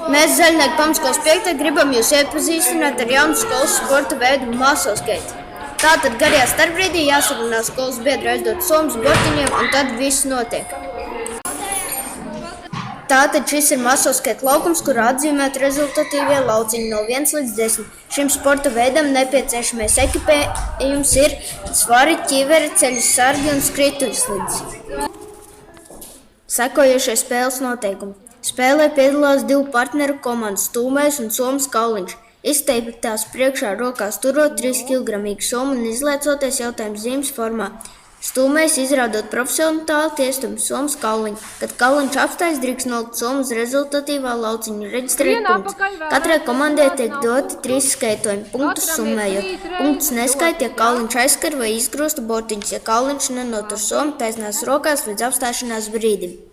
Mēs, Zaļnieki pamatskolas 5. gribam jūs iepazīstināt ar jaunu skolas sporta veidu muscle skate. Tātad garajā starpbrīdī jāsarunā skolas biedru aizdot somas bortiņiem, un tad viss notiek. Tātad šis ir muscle skate laukums, kurā atzīmēti rezultatīvie lauciņi no 1 līdz 10. Šim sporta veidam nepieciešamais ekipējums ir svari, ķiveri, ceļu sargi un skrituļslīdes. Sekojošie spēles noteikumi. Spēlē piedalās 2 partneru komandas, stūmējs un somas kauliņš. Izteiktās priekšā rokās turot 3 kg somu un izliecoties jautājumu zīmes formā. Stūmējs izrādot profesionāli tiestumu somas kauliņu. Kad kauliņš apstājas, drīkst nolikt somu uz rezultatīvā lauciņa reģistrēt punktus. Katrai komandai tiek doti 3 skaitojumi, punktus summējot. Punktus neskaita, ja kauliņš aizskar vai izgrūsta bortiņus, ja kauliņš nenotur somu taisnās rokās līdz apstāšanās brīdim.